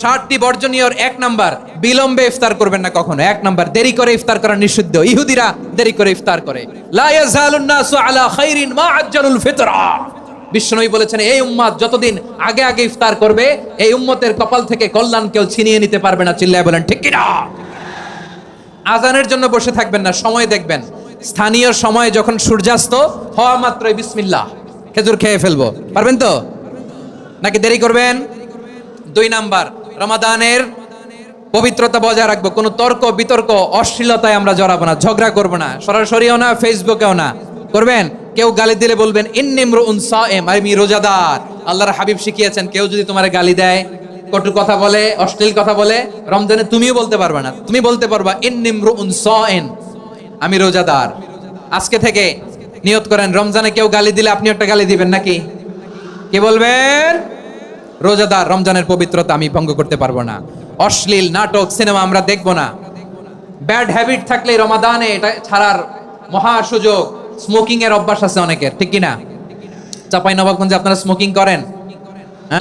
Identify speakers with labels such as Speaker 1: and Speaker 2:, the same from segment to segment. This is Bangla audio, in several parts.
Speaker 1: 60টি বর্জনীয়র 1 নাম্বার, বিলম্বে ইফতার করবেন না কখনো। 1 নাম্বার, দেরি করে ইফতার করা নিষিদ্ধ। ইহুদিরা দেরি করে ইফতার করে। লা ইয়াজালুন নাসু আলা খাইরিন মা আজ্জালুল ফিতরা। বিশ্বনবী বলেছেন, এই উম্মত যতদিন আগে আগে ইফতার করবে, এই উম্মতের কপাল থেকে কল্যাণ কেউ ছিনিয়ে নিতে পারবে না। চিল্লায় বলেন ঠিক কি না? আজানের জন্য বসে থাকবেন না, সময় দেখবেন। স্থানীয় সময় যখন সূর্যাস্ত হওয়া মাত্রই বিসমিল্লাহ, খেজুর খেয়ে ফেলবো। পারবেন তো নাকি দেরি করবেন? 2 নাম্বার, রমাদানের পবিত্রতা বজায় রাখবো। কোনো তর্ক বিতর্ক অশ্লীলতায় আমরা জড়াবো না, ঝগড়া করবো না, সরাসরিও না, ফেসবুকেও না। করবেন কেউ গালি দিলে বলবেন ইন্নী ইমরুউন সায়েম, আমি রোজাদার। আল্লাহর হাবিব শিখিয়েছেন, কেউ যদি তোমার গালি দেয়, কটু কথা বলে, অশ্লীল কথা বলে, রমজানে তুমিও বলতে পারবে না। তুমি বলতে পারবা ইন্নী ইমরুউন সায়েম, আমি রোজাদার। আজকে থেকে নিয়ত করেন, রমজানে কেউ গালি দিলে আপনি একটা গালি দিবেন নাকি? কি বলবেন? রোজাদার, রমজানের পবিত্রতা আমি ভঙ্গ করতে পারবো না। অশ্লীল নাটক সিনেমা আমরা দেখবো না। ব্যাড হ্যাবিট থাকলে রমাদানে এটা ছাড়ার মহা সুযোগ। স্মোকিং এর অভ্যাস আছে অনেকের, ঠিক কিনা? চাঁপাইনবাবগঞ্জে আপনারা স্মোকিং করেন?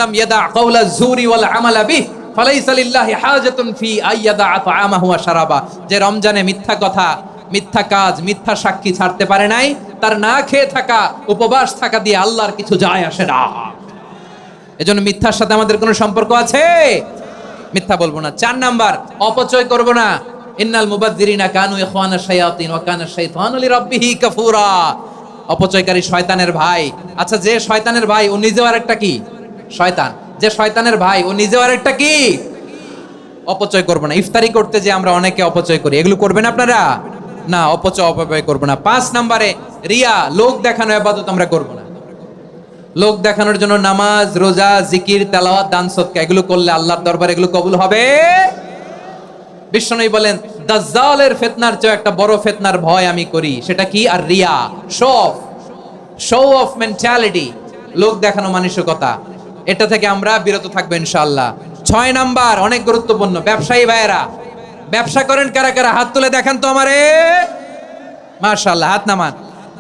Speaker 1: লাম ইয়াদা কাওলা যুরি ওয়াল আমালা বিহি ফালাইসা লিল্লাহি হাজাতুন ফি আইয়াদা তাআমাহু ওয়া শারাবা। যে রমজানে মিথ্যা কথা, মিথ্যা কাজ, মিথ্যা সাক্ষী ছাড়তে পারে নাই, তার না খেয়ে থাকা, উপবাস থাকা দিয়ে আল্লাহর কিছু যায় আসে না। এজন্য মিথ্যার সাথে আমাদের কোনো সম্পর্ক আছে? মিথ্যা বলবো না। 4 নাম্বার, অপচয় করব না। ইন্নাল মুবাযযিরিনা কানু ইখওয়ানাশ শায়াতিন ওয়া কানা শাইতানু লিরাব্বিহি কাফুরা। অপচয়কারী শয়তানের ভাই। আচ্ছা, যে শয়তানের ভাই ও নিজেও আরেকটা কি? শয়তান। যে শয়তানের ভাই ও নিজেও আরেকটা কি? অপচয় করব না। ইফতারি করতে যে আমরা অনেকে অপচয় করি, এগুলো করবেন আপনারা না। অপচয় করব না। 5 নম্বরে, রিয়া, লোক দেখানো ইবাদত আমরা করব না। লোক দেখানোর জন্য নামাজ, রোজা, জিকির, তেলাওয়াত, দান, সদকা এগুলো করলে আল্লাহর দরবারে এগুলো কবুল হবে? বিশ্বনবী বলেন, দাজ্জালের ফিতনার চেয়ে একটা বড় ফিতনার ভয় আমি করি। সেটা কি? আর রিয়া, শো অফ মেন্টালিটি, লোক দেখানো মানসিকতা। এটা থেকে আমরা বিরত থাকবো ইনশাআল্লাহ। 6 নাম্বার, অনেক গুরুত্বপূর্ণ। ব্যবসায়ী ভাইয়েরা, ব্যবসা করেন কারা কারা? হাত তুলে দেখান তো আমারে। মাশাআল্লাহ, হাত নামান।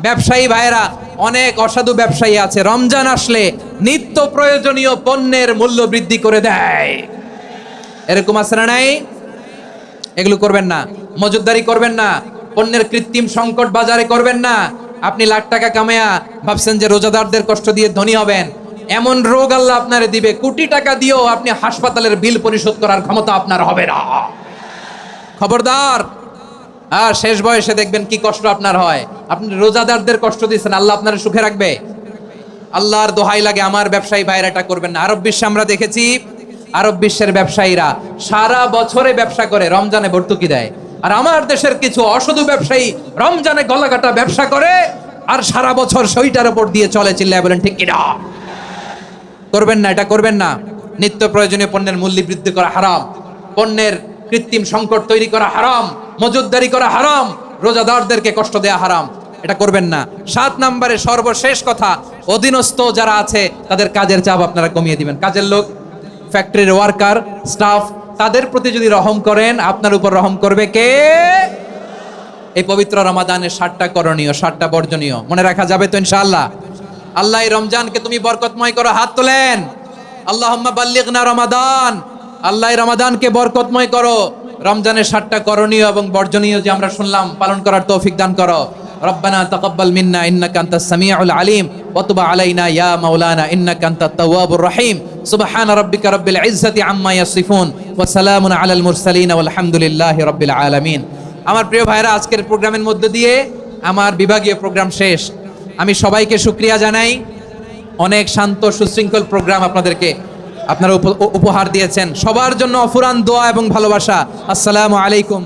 Speaker 1: ব্যবসায়ী ভাইয়েরা, অনেক অসাধু ব্যবসায়ী আছে, রমজান আসলে নিত্য প্রয়োজনীয় পণ্যের মূল্য বৃদ্ধি করে দেয়। এরকম আছে না নাই? এগুলো করবেন না। মজুদদারি করবেন না। পণ্যের কৃত্রিম সংকট বাজারে করবেন না। আপনি লাখ টাকা কামায়া ভাবছেন যে রোজাদারদের কষ্ট দিয়ে ধনী হবেন। এমন রোগ আল্লাহ আপনারে দিবে, কোটি টাকা দিয়েও আপনি হাসপাতালের বিল পরিশোধ করার ক্ষমতা আপনার হবে না। খবরদার। আর শেষ বয়সে দেখবেন কি কষ্ট আপনার হয়। আপনি রোজাদারদের কষ্ট দিচ্ছেন, আল্লাহ আপনার সুখে রাখবে? আল্লাহর দোহাই লাগে, আমার ব্যবসায়ী ভাইরা এটা করবেন না। আরব বিশ্বে আমরা দেখেছি, আরব বিশ্বের ব্যবসায়ীরা সারা বছরে ব্যবসা করে, রমজানে ভর্তুকি দেয়। আর আমার দেশের কিছু অসাধু ব্যবসায়ী রমজানে গলাকাটা ব্যবসা করে আর সারা বছর সইটার উপর দিয়ে চলে। চিল্লায় বলেন ঠিক কিনা? করবেন না, এটা করবেন না। নিত্য প্রয়োজনীয় পণ্যের মূল্য বৃদ্ধি করা হারাম, পণ্যের কৃত্রিম সংকট তৈরি করা হারাম, মজুদদারি করা হারাম, রোজাদারদেরকে কষ্ট দেয়া হারাম। এটা করবেন না। 7 নম্বরে সর্বশেষ কথা, অধীনস্থ যারা আছে তাদের কাজের চাপ আপনারা কমিয়ে দিবেন। কাজের লোক, ফ্যাক্টরির ওয়ার্কার, স্টাফ, তাদের প্রতি যদি রহম করেন, আপনার উপর রহম করবে কে? এই পবিত্র রমাদানের 7টা করণীয়, 7টা বর্জনীয় মনে রাখা যাবে তো ইনশাআল্লাহ? আল্লাহ এই রমজানকে তুমি বরকতময় করো। হাত তোলেন। আল্লাহুম্মা বাল্লিগনা রমাদান। আল্লাহ এই রমাদানকে বরকতময় করো। রমজানের 7টা করণীয় এবং বর্জনীয় যে আমরা শুনলাম, পালন করার তৌফিক দান করো। রব্বানা তাকাব্বাল মিন্না ইন্নাকা আনতাস সামিউল আলিম ওয়া তুব আলাইনা ইয়া মাওলানা ইন্নাকা আনতাত তাওয়াবুর রহিম। সুবহান রাব্বিকা রাব্বিল ইজ্জাতি আম্মা ইয়াসিফুন ওয়া সালামুন আলাল মুরসালিন ওয়াল হামদুলিল্লাহি রাব্বিল আলামিন। আমার প্রিয় ভাইরা, আজকের প্রোগ্রামের মধ্য দিয়ে আমার বিভাগীয় প্রোগ্রাম শেষ। আমি সবাইকে শুকরিয়া জানাই। অনেক শান্ত সুশৃঙ্খল প্রোগ্রাম আপনারা উপহার দিয়েছেন। সবার জন্য অফুরান দোয়া এবং ভালোবাসা। আসসালামু আলাইকুম।